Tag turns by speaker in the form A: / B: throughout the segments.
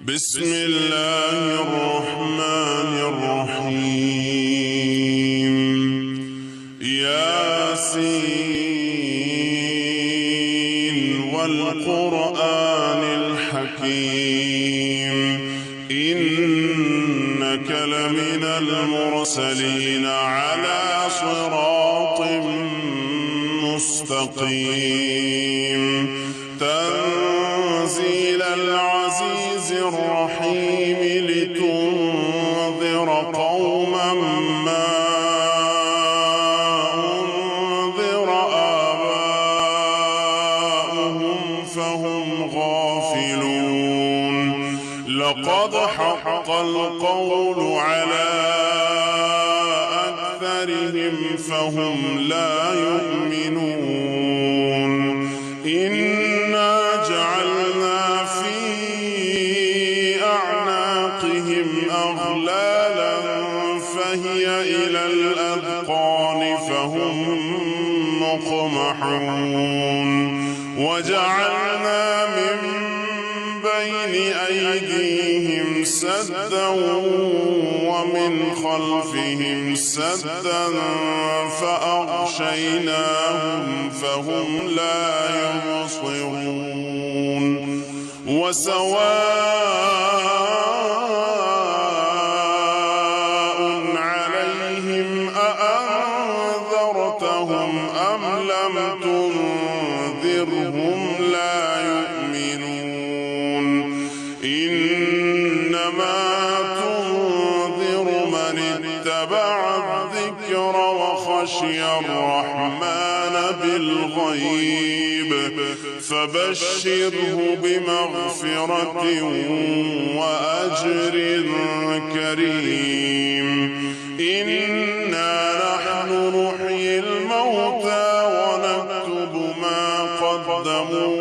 A: بسم الله الرحمن الرحيم. ياسين والقرآن الحكيم إنك لمن المرسلين على صراط مستقيم تنزيل العزيز الرحيم لتنذر قوما ما أنذر آباؤهم فهم غافلون. لقد حق القول على أكثرهم فهم لا يؤمنون. إنا جعلنا في أعناقهم أغلالا فهي إلى الأذقان فهم مقمحون. وجعلنا من بين أيديهم سدا ومن خلفهم سدا فأغشيناهم فهم لا يبصرون. وسواء عليهم أأنذرتهم أم لم تنذرهم لا يؤمنون. إنما تنذر من اتبع الذكر وخشي الرحمن بالغيب فبشره بمغفرة وأجر كريم. إنا نحن نحيي الموتى ونكتب ما قدموا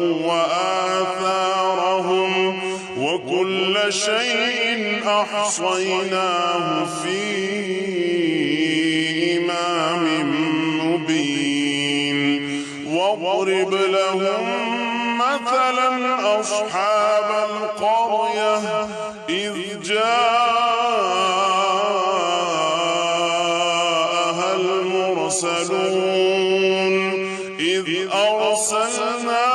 A: وآثارهم وكل شيء أحصيناه في إمام مبين. واضرب لهم مثلا أصحاب القرية إذ جاءها المرسلون إذ أرسلنا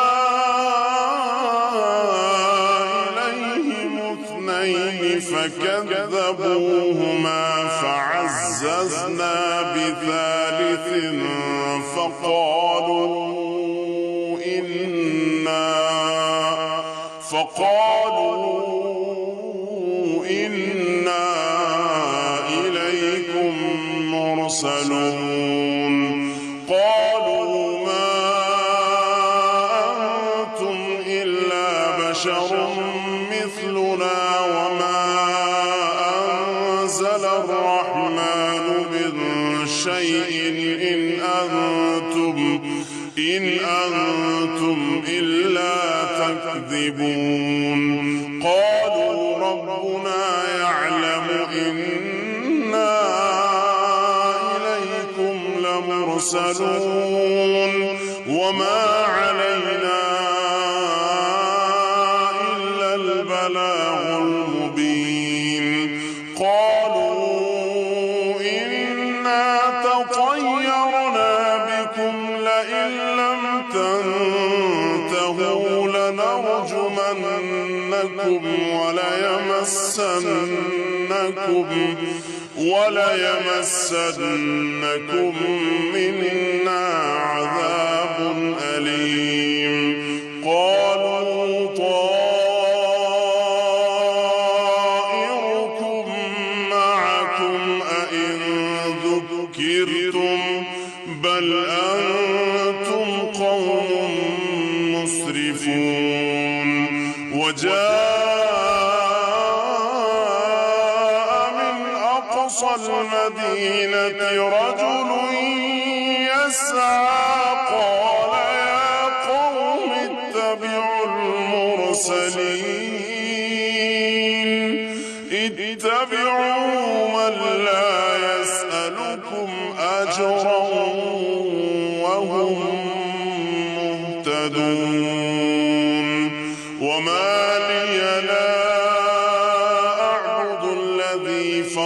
A: إليهم اثنين فكذبوهما فعززنا بثالث فقالوا إنا إليكم مرسلون. قالوا ما أنتم إلا بشر مثلنا وما أنزل الرحمن من شيء إن أنتم إلا تكذبون. قالوا ربنا يعلم إنا إليكم لمرسلون وما علينا إلا البلاغ المبين. قالوا إنا تطيرنا بكم لئن لم تنتهوا لنرجمنكم وليمسنكم منا عذاب أليم. قالوا طائركم معكم أئن ذكرتم بل أنتم قوم مسرفون. وجاء من أقصى المدينة رجل يسعى قال يا قوم اتبعوا المرسلين اتبعوا من لا يسألكم أجرا وهم مهتدون. وما لي لا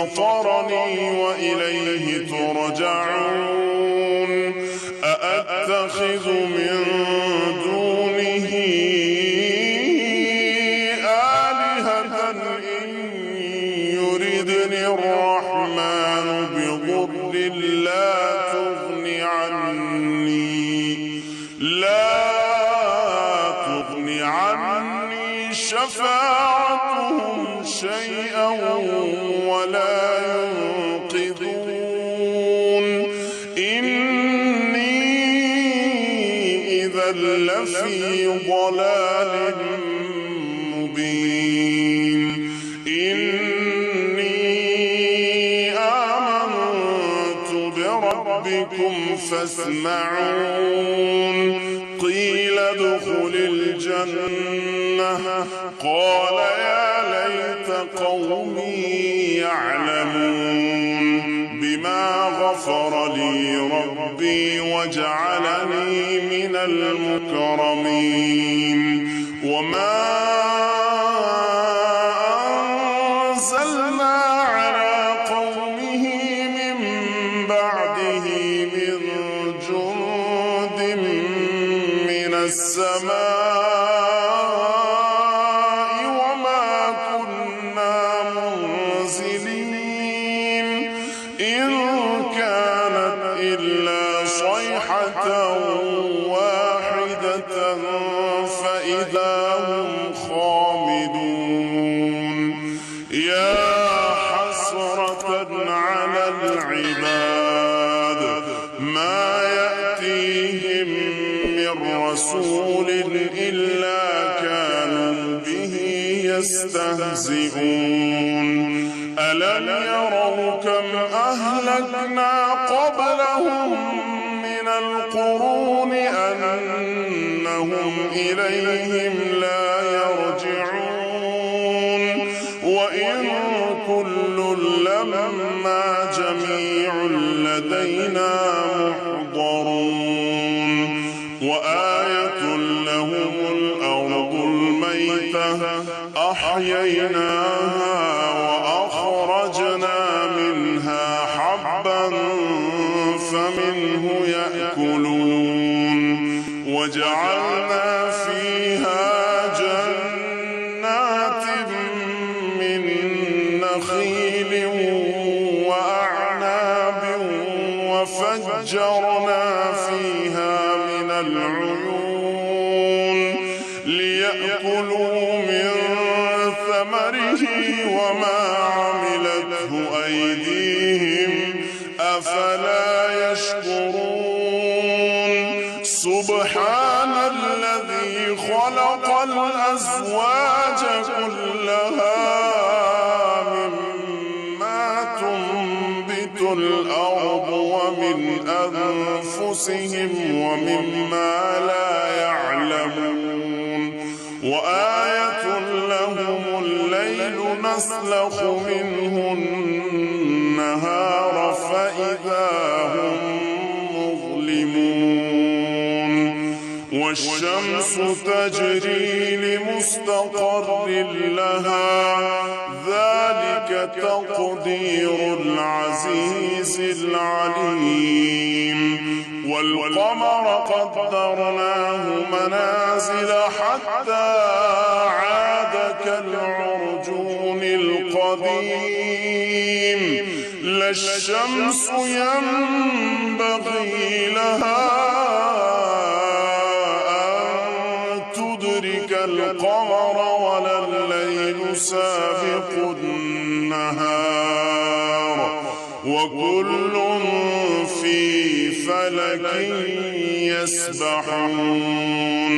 A: فطرني وإليه ترجعون أأتخذ من دونه آلهة إن يردني الرحمن بضر لا تغني عني شفاعتهم شيئا ولا ينقذون إني إذا لفي ضلال مبين إني آمنت بربكم فاسمعون قيل ادخل الجنة قال يا ليت قومي يعلمون بما غفر لي ربي وجعلني من المكرمين وما أنزلنا على قومه من بعده من جند من السماء وما كنا منزلين إن كانت إلا صيحة واحدة فإذا هم خامدون يا حسرة على العباد ما يأتيهم من رسول إلا كانوا به يستهزئون ألم يروا كم أهلكنا قبلهم من القرون أنهم إليهم لا يرجعون وإن كل لما جميع لدينا محضرون وآية لهم الأرض الميتة أحييناها وأخرجنا منها حبا فمنه يأكلون وجعلنا فيها جنات من نخيل وأعناب وفجرنا فيها من العيون ليأكلوا من ثمره وما عملته أيديهم أفلا يشكرون سبحان الذي خلق الأزواج كلها مما تنبت الأرض ومن أنفسهم ومما لا يعلمون وآية لهم الليل نسلخ منه النهار فإذا هم مظلمون والشمس تجري لمستقر لها ذلك تقدير العزيز العليم والقمر قدرناه منازل حتى عاد كالعرجون القديم لا الشمس ينبغي لها أن تدرك القمر ولا الليل سابق النهار وكل في فلك يسبحون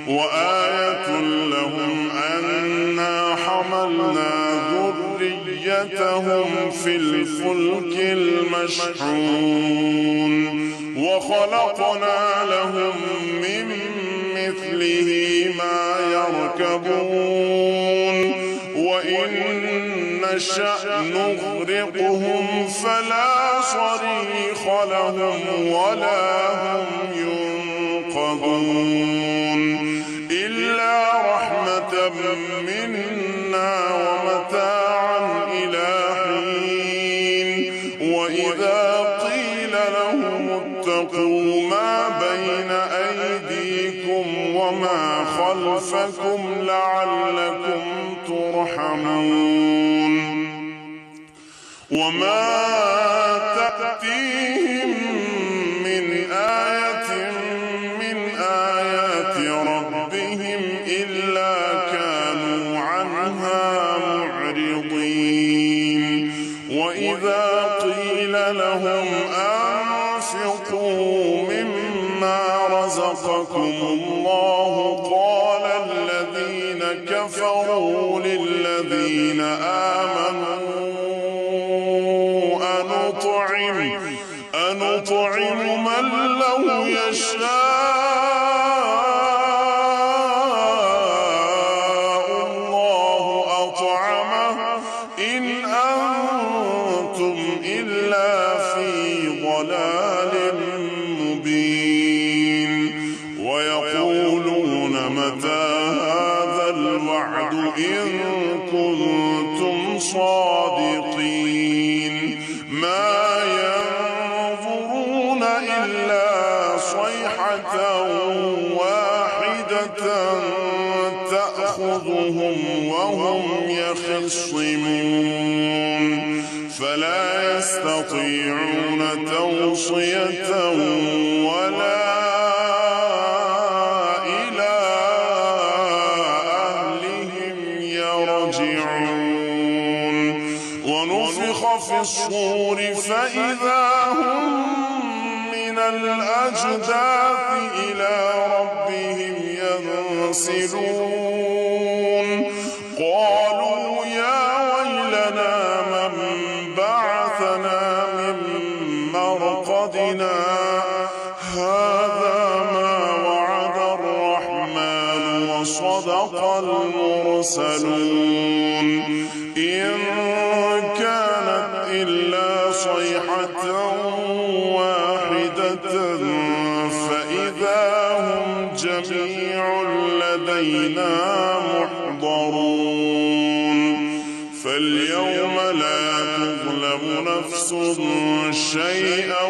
A: وآية لهم أنا حملنا ذريتهم في الفلك المشحون وخلقنا لهم من مثله ما يركبون وإن نشأ نغرقهم فلا صريخ لهم ولا هم ينقذون إلا رحمة منا ومتاعا إلى حين يرحمون وما تأتيهم من آية من آيات ربهم إلا كانوا عنها معرضين وإذا قيل لهم أنفقوا مما رزقكم الله قال الذين كفروا للذين آمنوا أنطعم من لو يشاء الله أطعمه إن أنتم إلا في ضلال مبين ويقولون متى هذا الوعد إن كنتم صادقين ما ينظرون إلا صيحة واحدة تأخذهم وهم يخصمون فلا يستطيعون توصية ولا إلى أهلهم يرجعون ونفخ في الصور فإذا هم من الأجداث إلى ربهم ينسلون قالوا يا ويلنا من بعثنا من مرقدنا هذا ما وعد الرحمن وصدق المرسلون إن كانت إلا صيحة واحدة فإذا هم جميع لدينا محضرون فاليوم لا تظلم نفس شيئا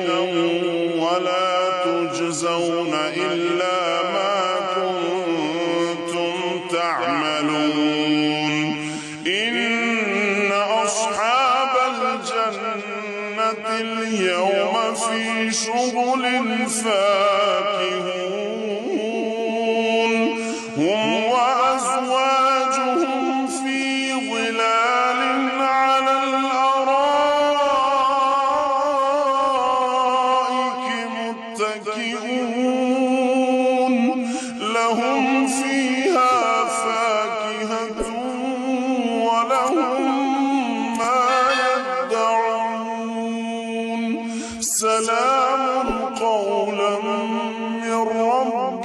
A: ولا تجزون إلا ما كنتم تعملون إن أصحاب الجنة اليوم في شغل فاكهون هم وأزواجهم في ظلال على الأرائك متكئون لهم فيها فاكهة ولهم ما يدعون سلام قولا من رب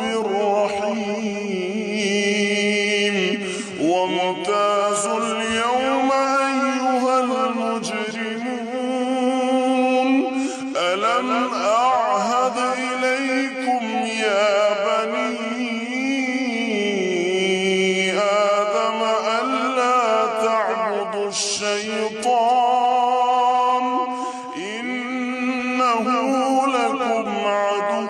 A: رحيم وامتازوا اليوم أيها المجرمون ألم أعهد إليكم يا بني آدم ألا تعبدوا الشيطان إنه لكم عدو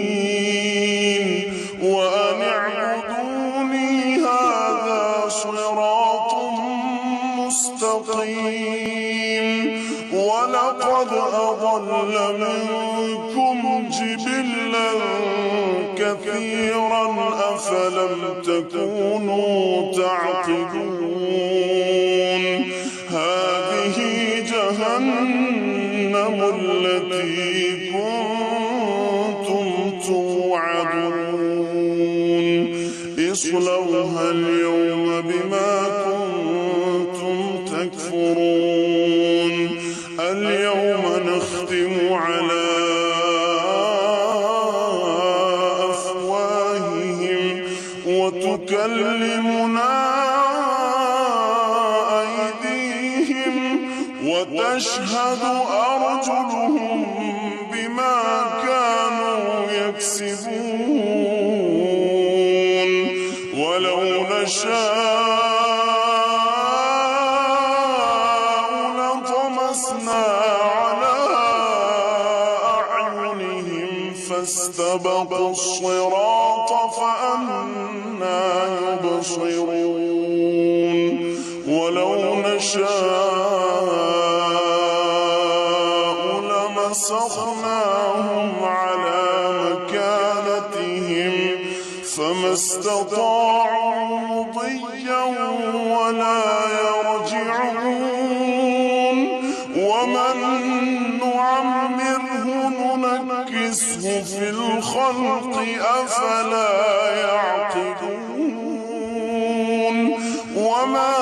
A: مبين وأن اعبدوني هذا صراط مستقيم ولقد أضل منكم جبلا كثيرا أفلم تكونوا تعقلون هذه جهنم التي كنتم توعدون اصلوها اليوم بما كنتم تكفرون اليوم نختم على أفواههم وتكلمنا أيديهم وتشهد أرجلهم بما كانوا يكسبون ولو نشاء لطمسنا على أعينهم فاستبقوا الصراط فأنى يبصرون ولو نشاء لمسخناهم على مكانتهم فما استطاعوا مضيا ولا يرجعون ومن نعمره ننكسه في الخلق أفلا يعقلون وما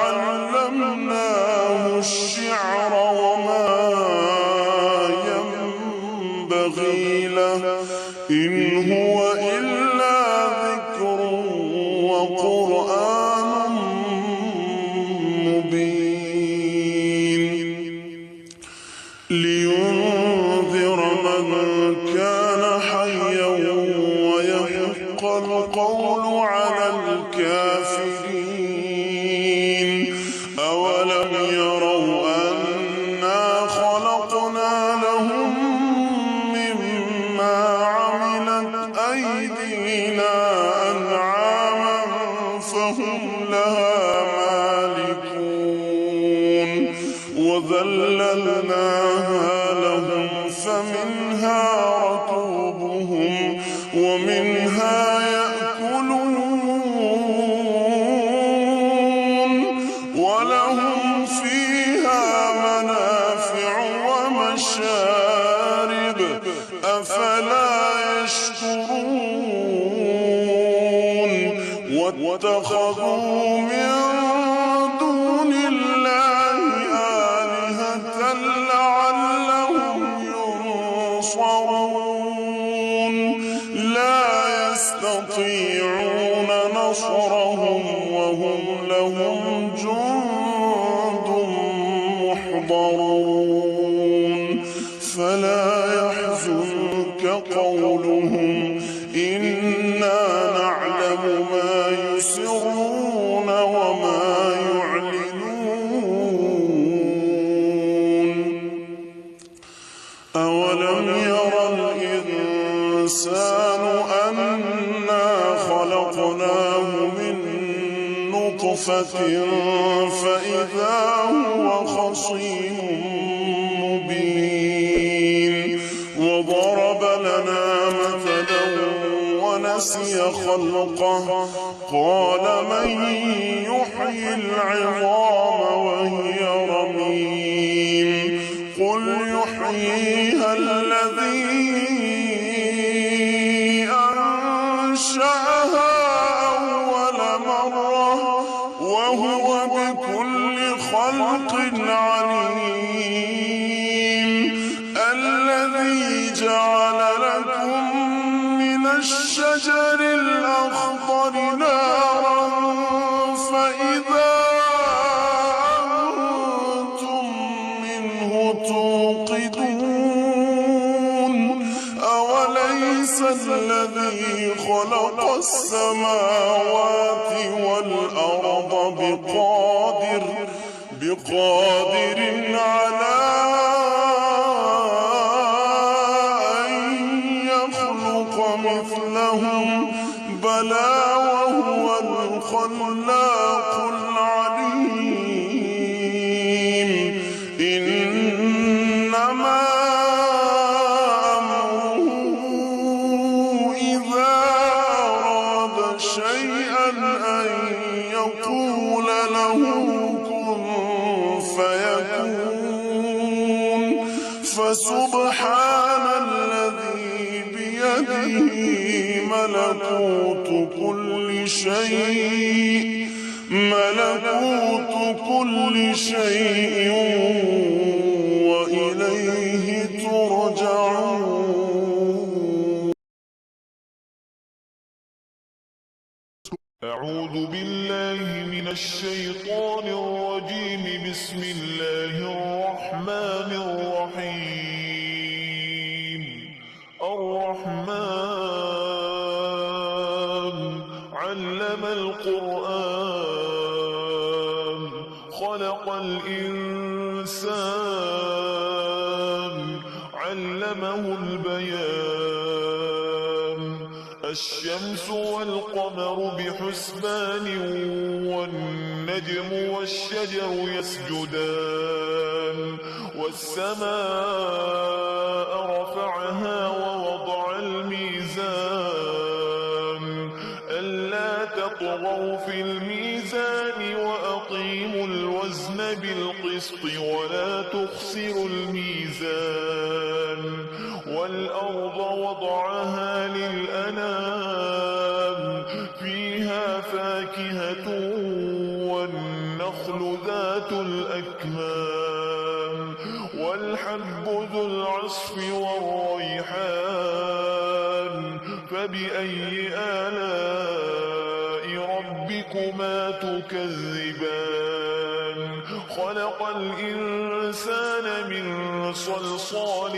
A: علمناه الشعر وما ينبغي له إن هو إلا ذكر وقرآن مبين لينذر من كان حيا ويحق القول على الكافرين أولم يروا أنا خلقنا لهم مما عملت أيدينا أنعاما فهم لها مالكون وذللناها لهم فمنها ركوبهم ومنها يأكلون ولهم فيها منافع ومشارب أفلا يشكرون واتخذوا من دون الله آلهة لعلهم ينصرون لا يستطيعون نصرهم وهم لهم جند محضرون فلا يحزنك قولهم إنا نعلم ما يسرون وما يعلنون أولم يرى الإنسان أنا خلقناه من نطفة فإذا هو خصيم مبين وضرب لنا مثلا ونسي خلقه قال من يحيي العظام وهي رميم قل يحييها الذي أنشأها أول مرة وهو بكل خلق عليم الذي جعل لكم من الشجر الأخضر نارا فإذا أنتم منه توقدون أوليس الذي خلق السماوات والأرض بقادر على أن يخلق مثلهم بلى وهو الخلاق العليم إنما أمره إذا أراد شيئا أن يقول له كن فيكون فسبحان الذي بيده ملكوت كل شيء وإليه ترجعون.
B: أعوذ بالله من الشيطان الرجيم بسم الله الرحمن الرحيم الرحمن علم القرآن خلق الإنسان علمه البيان الشمس والقمر بحسبان بحسبان والنجم والشجر يسجدان والسماء رفعها ووضع الميزان ألا تطغوا في الميزان وأقيموا الوزن بالقسط ولا تخسروا الميزان والأرض وضعها للأنام فيها فاكهة والنخل ذات الأكمام والحب ذو العصف والريحان فبأي آلاء ربكما تكذبان خلق الإنسان من صلصال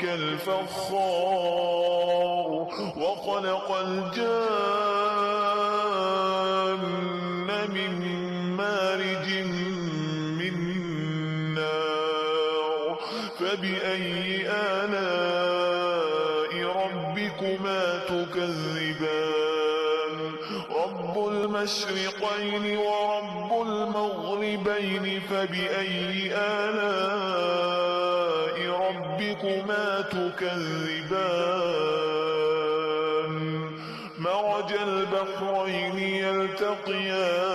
B: كالفخار وخلق الجان من مارج من نار فبأي آلاء ربكما تكذبان رب المشرقين ورب المغربين فبأي آلاء ربكما تكذبان مرج البحرين يلتقيان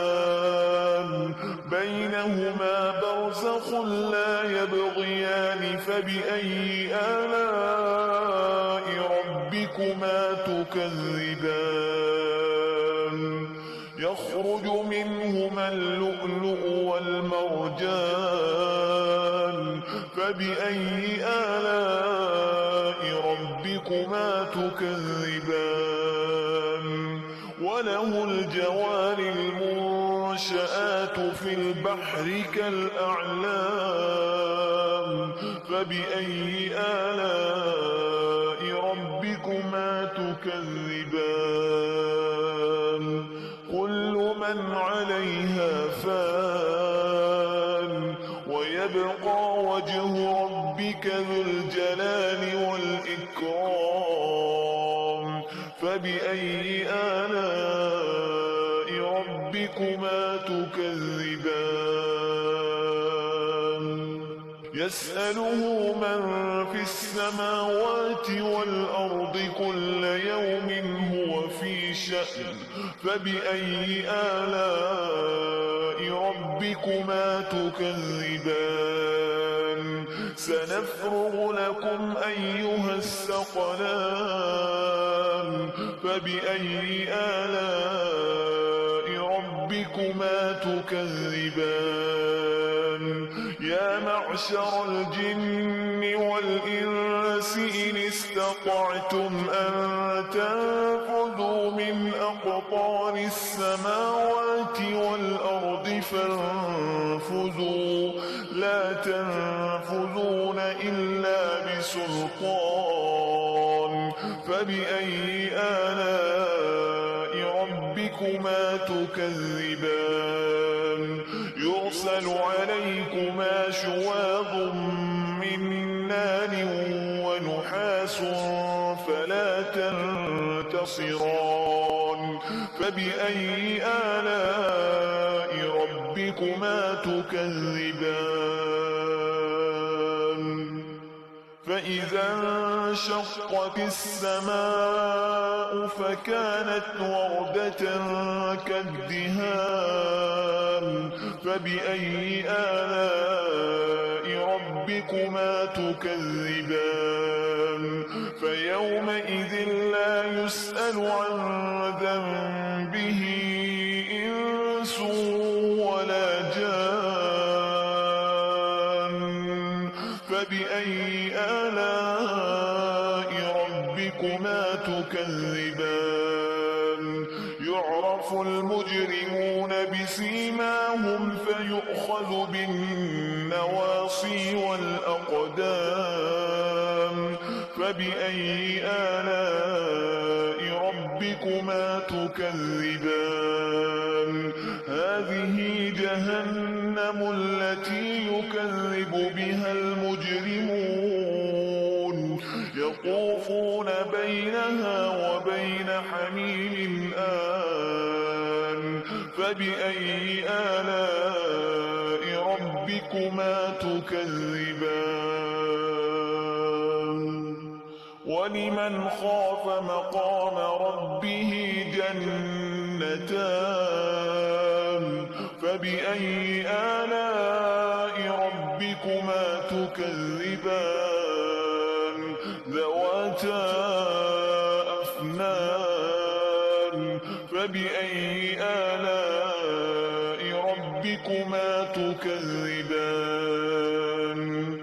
B: بينهما برزخ لا يبغيان فبأي آلاء ربكما تكذبان يخرج منهما اللؤلؤ والمرجان فبأي آلاء ربكما تكذبان وله الجوار المنشآت في البحر كالأعلام فبأي آلاء ربكما تكذبان كل من عليها فان ويبقى وجه ربك ذو الجلال والإكرام فبأي آلاء ربكما تكذبان يسأله من في السماوات والأرض كل يوم هو في شأن فبأي آلاء ربكما تكذبان سنفرغ لكم أيها الثقلان فبأي آلاء ربكما تكذبان يا معشر الجن والإنس إن استطعتم أن تنفذوا من أقطار السماوات والأرض فانفذوا لا تنفذون إلا بسلطان فبأي آلاء ربكما تكذبان يرسل عليكما شواظ من نار ونحاس فلا تنتصران فبأي آلاء ربكما تكذبان فإذا انشقت السماء فكانت وردة كالدهان فبأي آلاء ربكما تكذبان فيومئذ لا يسأل عن ذنبه إنس ولا جان فبأي آلاء ربكما تكذبان يعرف المجرمون بسيماهم فيؤخذ بالنواصي والأقدام فبأي آلاء ربكما تكذبان هذه جهنم التي يكذب بها المجرمون يطوفون بينها وبين حميم آن فبأي آلاء ربكما تكذبان ولمن خاف مقام ربه جنتان فبأي آلاء ربكما تكذبان ذواتا أفنان فبأي آلاء ربكما تكذبان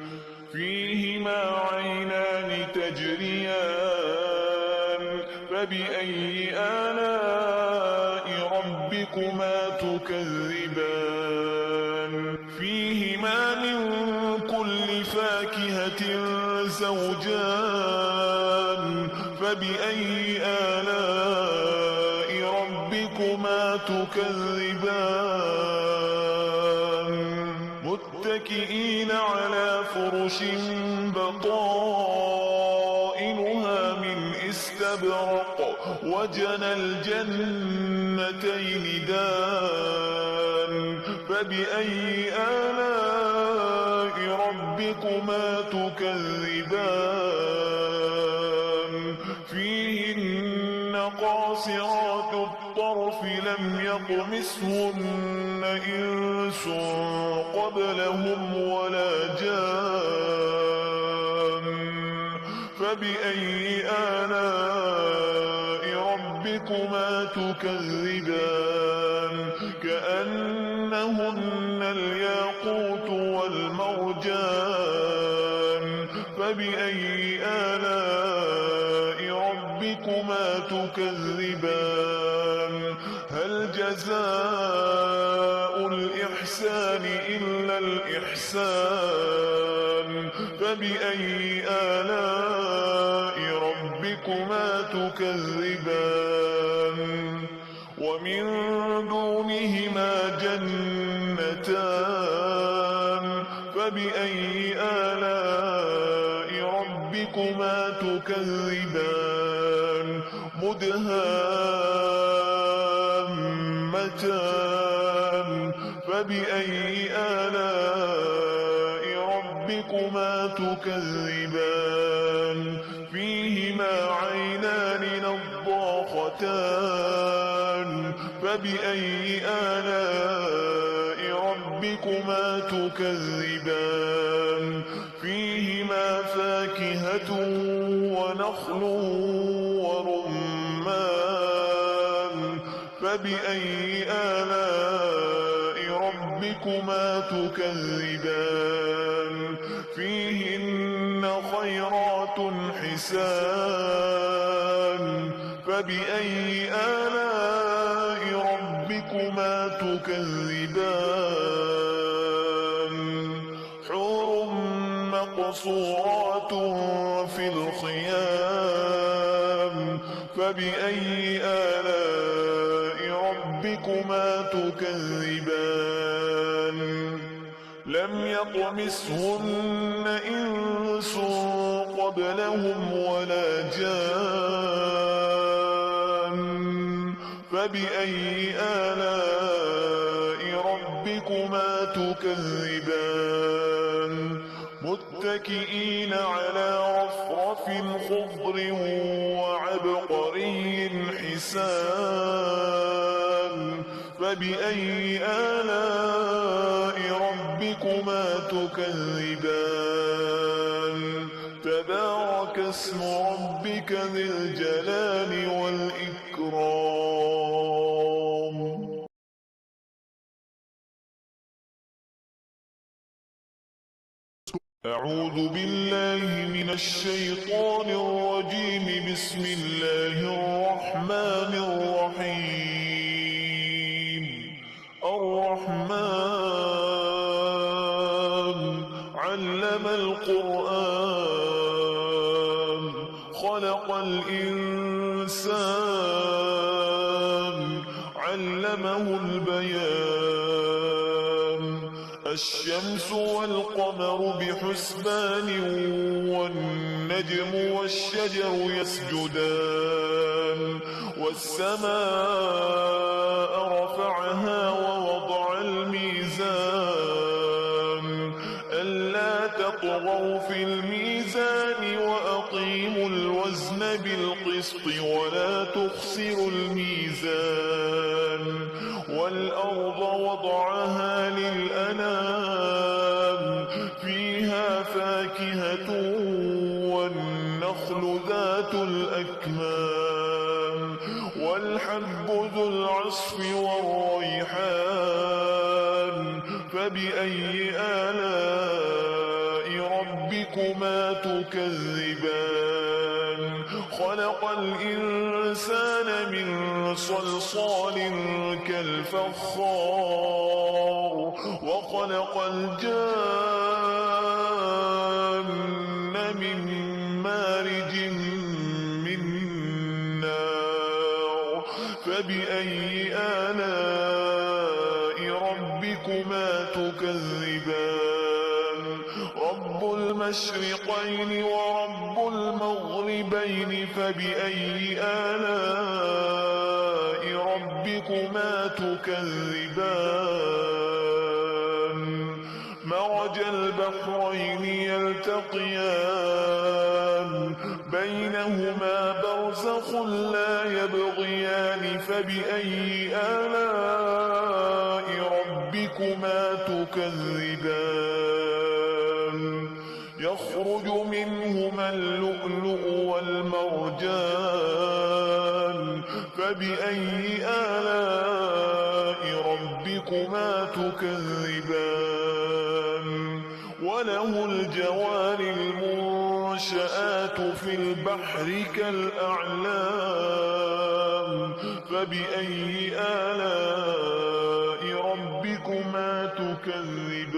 B: فيهما عينان تجريان فبأي آلاء ربكما تكذبان فيهما من كل فاكهة زوجان فبأي آلاء ربكما تكذبان متكئين على فرش بطائنها من استبرق وجنى الجنتين دان فبأي آلاء ربكما تكذبان فيهن قاصرات الطرف لم يطمثهن إنس قبلهم ولا جان فبأي آلاء ربكما تكذبان كأنهن الياقوت والمرجان فبأي آلاء ربكما تكذبان هل جزاء الإحسان إلا الإحسان فبأي آلاء ربكما تكذبان ومن دونهما جنتان فبأي آلاء ربكما تكذبان مدهامتان فبأي آلاء ربكما تكذبان فيهما عينان نضاختان فبأي آلاء ربكما تكذبان فيهما فاكهة ونخل ورمان فبأي آلاء ربكما تكذبان فيهن خيرات حسان فبأي آلاء ربكما تكذبان حور مقصورات في الخيام فبأي آلاء ربكما تكذبان لم يطمثهن إنس قبلهم ولا جان فبأي آلاء ربكما تكذبان متكئين على رفرف خضر وعبقري حسان فبأي آلاء ربكما تكذبان تبارك اسم ربك ذي الجلال والإكرام أعوذ بالله من الشيطان الرجيم بسم الله الرحمن الرحيم الرحمن علم القرآن خلق الإنسان علمه البيان الشمس والقمر بحسبان والنجم والشجر يسجدان والسماء رفعها تطغوا في الميزان وأقيموا الوزن بالقسط ولا تخسروا الميزان والأرض وضعها للأنام فيها فاكهة والنخل ذات الأكمام والحب ذو العصف والريحان فبأي آلاء ربكما تكذبان خلق الإنسان من صلصال كالفخار وخلق الجان من مارج من نار فبأي آلاء ربكما تكذبان رب المشرقين ورب المغربين فبأي آلاء ربكما تكذبان مرج البحرين يلتقيان بينهما برزخ لا يبغيان فبأي آلاء ربكما تكذبان يخرج منهما اللؤلؤ والمرجان فبأي آلاء ربكما تكذبان وله الجوار المنشآت في البحر كالأعلام فبأي آلاء ربكما تكذبان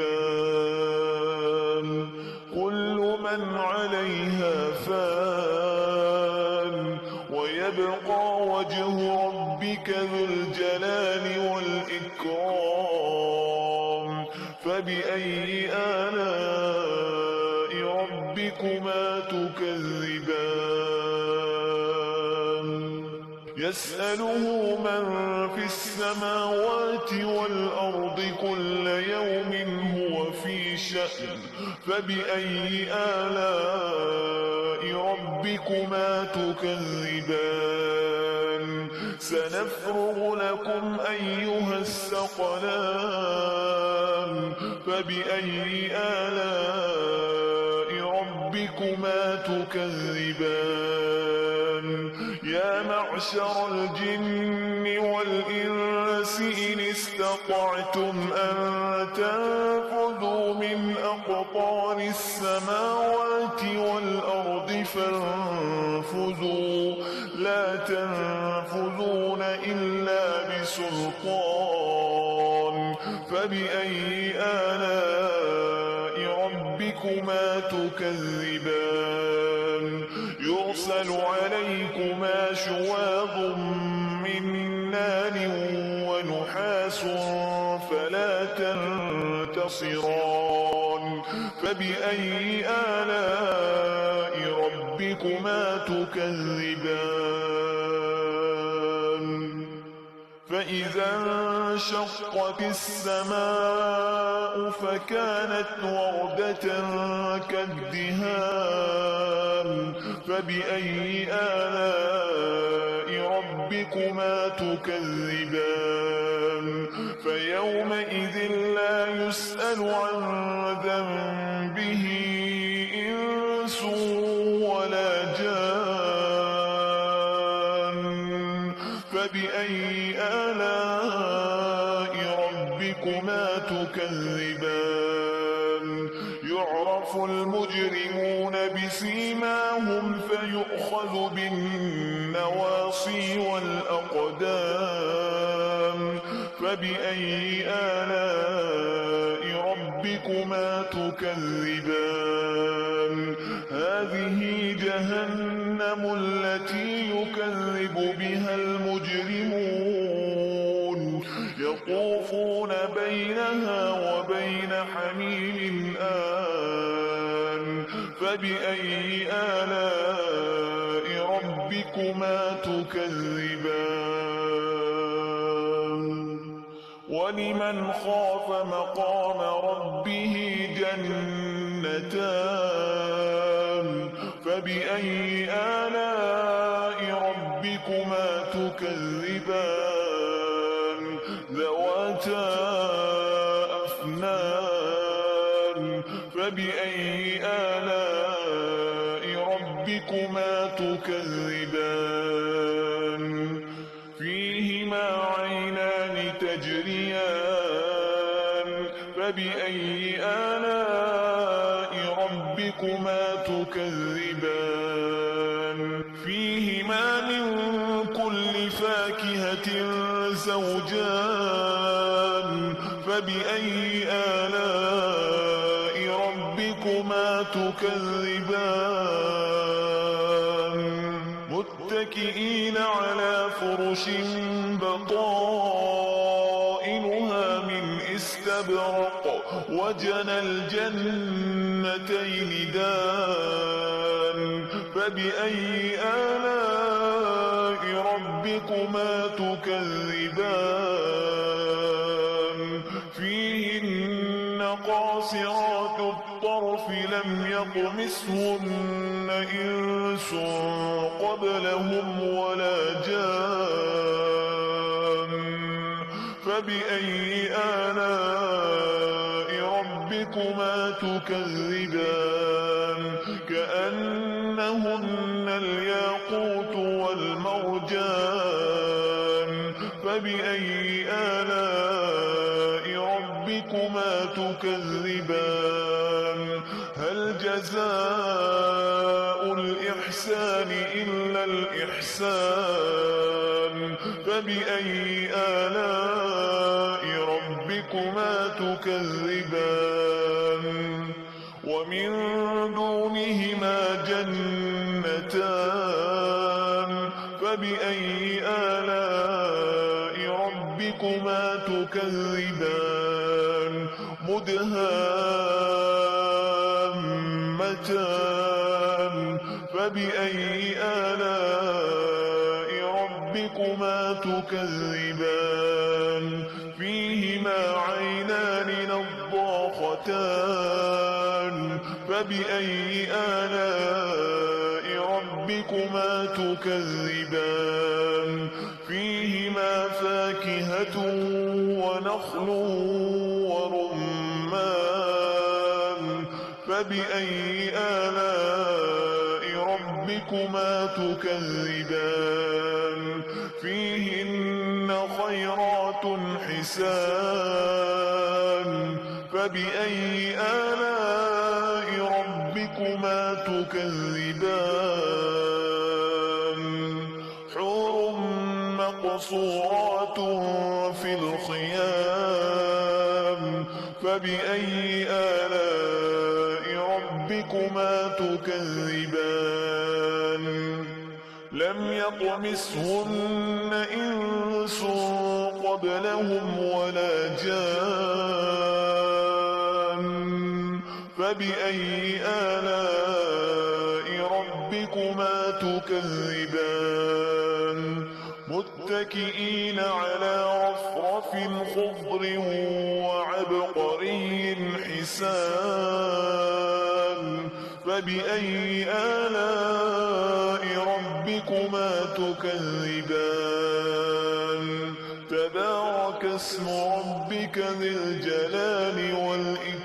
B: كل من عليها فان ويبقى وجه ربك ذو الجلال والإكرام فبأي آلاء ربكما تكذبان يسأله من في السماوات والأرض كل يوم هو في شأن فبأي آلاء ربكما تكذبان سنفرغ لكم أيها الثقلان فبأي آلاء ربكما تكذبان يا معشر الجن والإنس إن استطعتم أن تنفذوا من أقطار السماوات والأرض فانفذوا لا تنفذون إلا بسلطان فبأي آلاء ربكما تكذبان يرسل عليكما شواظ من نار ونحاس فلا تنتصران فبأي آلاء ربكما تكذبان فإذا انشقت السماء فكانت وردة كالدهان فبأي آلاء ربكما تكذبان فيومئذ لا يسأل عن ذنبه إنس ولا جان فبأي آلاء ربكما تكذبان يعرف المجرمون بسيماهم فيؤخذ بالنواصي والأقدام فبأي آلاء ربكما تكذبان هذه جهنم التي يكذب بها المجرمون يطوفون بينها وبين حميم آن فبأي آلاء ربكما تكذبان ولمن خاف مقام ربه جنتان جنتان فبأي آلاء ربكما تكذبان ذواتا أفنان فبأي آلاء ربكما تكذبان فيهما عينان تجريان فبأي آلاء ربكما تكذبان فيهما من كل فاكهة زوجان فبأي آلاء ربكما تكذبان متكئين على فرش بطائنها من استبرق وجنى الجنتين دان فبأي آلاء ربكما تكذبان فيهن قاصرات الطرف لم يطمثهن إنس قبلهم ولا جان فبأي آلاء ربكما تكذبان كأنهن الياقوت والمرجان فبأي آلاء ربكما تكذبان هل جزاء الإحسان إلا الإحسان فبأي آلاء ربكما تكذبان ومن دونهما جنتان فبأي آلاء ربكما تكذبان مدهامتان فبأي آلاء ربكما تكذبان فيهما عينان نضاختان فبأي آلاء ربكما تكذبان فيهما فاكهة ونخل ورمان فبأي آلاء ربكما تكذبان فيهن خيرات حسان فبأي آلاء ربكما تكذبان حور مقصورات في الخيام فبأي آلاء ربكما تكذبان لم يطمثهن إنس قبلهم ولا جان فبأي آلاء ربكما تكذبان متكئين على رفرف خضر وعبقري حسان فبأي آلاء ربكما تكذبان تبارك اسم ربك ذي الجلال والإكرام